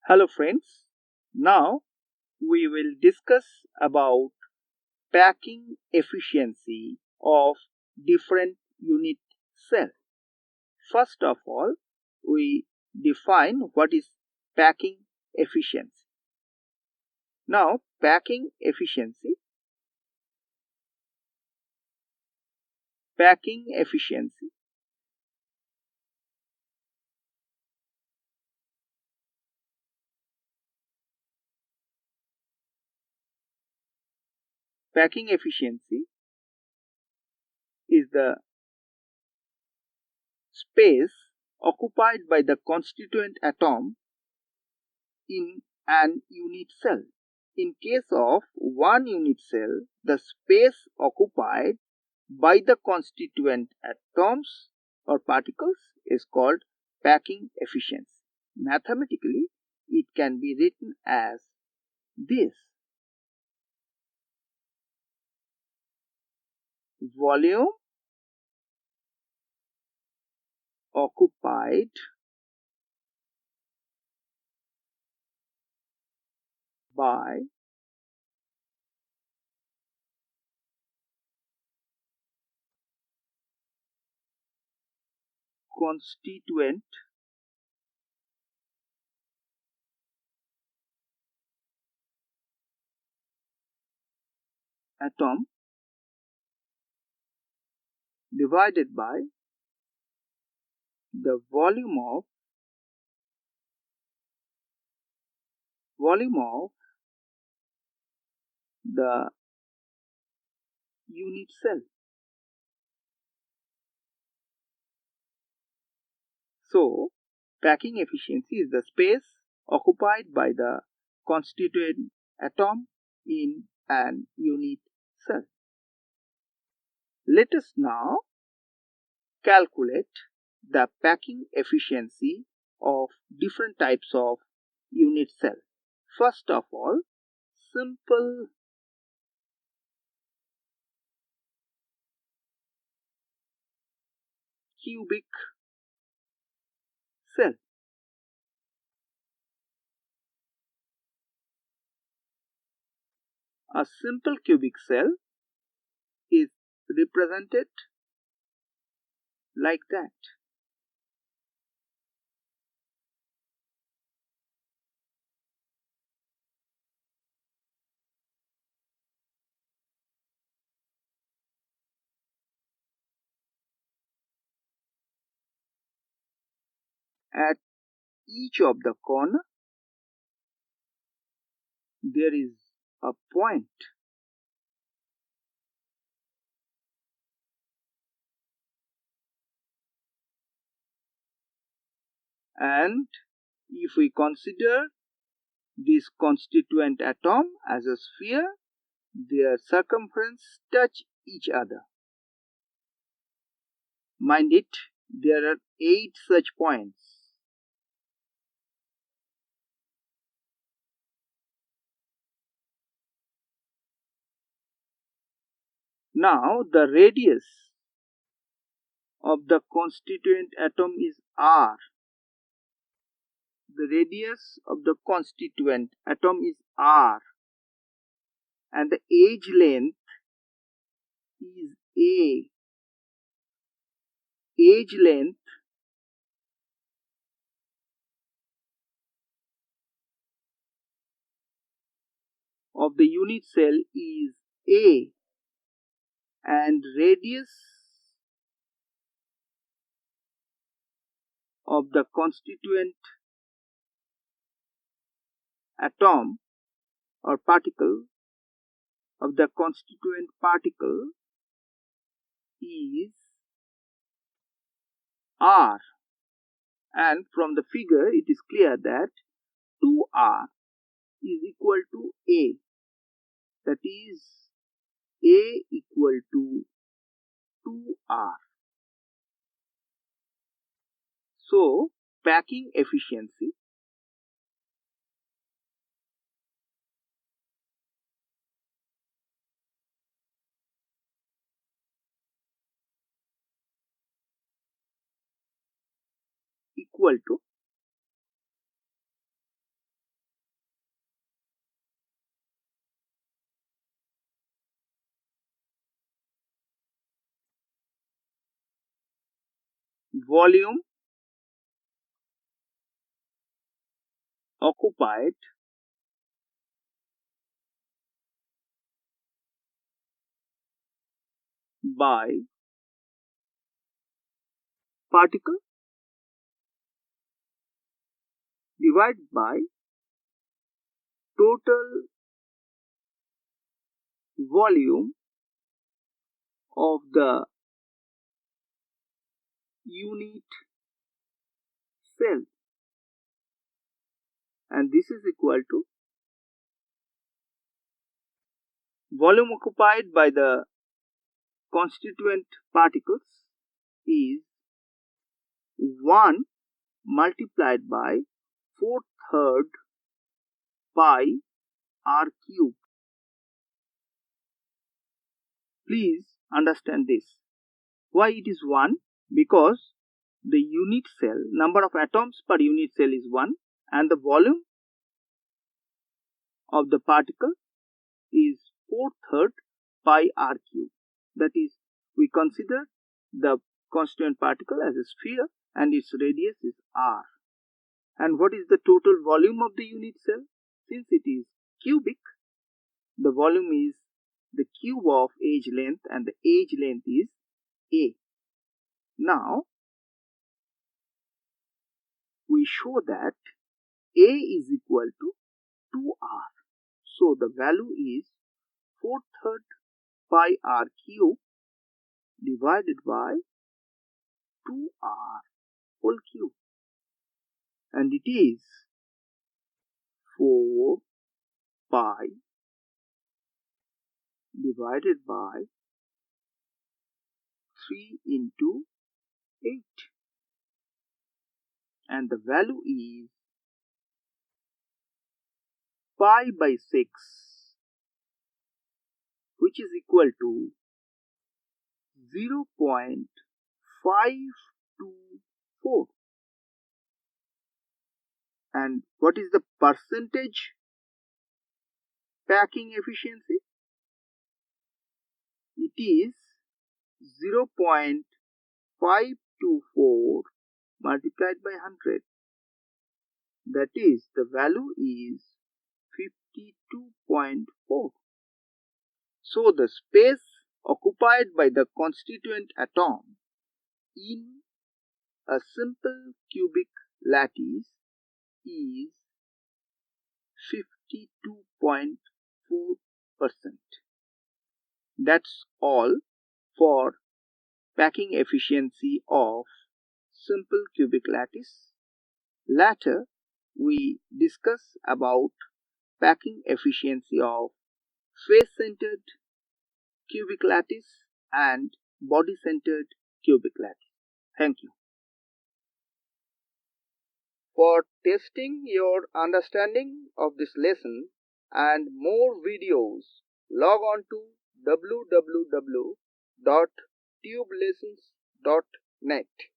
Hello friends, now we will discuss about packing efficiency of different unit cell. First of all, we define what is packing efficiency. Now, packing efficiency is the space occupied by the constituent atom in an unit cell. In case of one unit cell, the space occupied by the constituent atoms or particles is called packing efficiency. Mathematically, it can be written as this: volume occupied by constituent atom divided by the volume of the unit cell. So, packing efficiency is the space occupied by the constituent atom in an unit cell. Let us now calculate the packing efficiency of different types of unit cell. First of all, simple cubic cell. A simple cubic cell is represented like that. At each of the corner, there is a point. And if we consider this constituent atom as a sphere, their circumference touch each other. Mind it, there are 8 such points. Now the radius of the constituent atom is r. The radius of the constituent atom is r, and the edge length is a. Edge length of the unit cell is a, and radius of the constituent atom or particle of the constituent particle is r, and from the figure it is clear that 2r is equal to a, that is a equal to 2r. So packing efficiency equal to volume occupied by particle divided by total volume of the unit cell, and this is equal to volume occupied by the constituent particles is 1 multiplied by 4/3 pi r cube. Please understand this. Why it is 1? Because the unit cell, number of atoms per unit cell is 1, and the volume of the particle is 4/3 pi r cube. That is, we consider the constituent particle as a sphere and its radius is r. And what is the total volume of the unit cell? Since it is cubic, the volume is the cube of edge length, and the edge length is a. Now, we show that a is equal to 2r. So, the value is 4/3 pi r cube divided by 2r whole cube. And it is 4 pi divided by 3 into 8. And the value is pi by 6, which is equal to 0.524. And what is the percentage packing efficiency? It is 0.524 multiplied by 100. That is, the value is 52.4. So, the space occupied by the constituent atom in a simple cubic lattice is 52.4%. That's all for packing efficiency of simple cubic lattice. Later, we discuss about packing efficiency of face-centered cubic lattice and body-centered cubic lattice. Thank you. For testing your understanding of this lesson and more videos, log on to www.tubelessons.net.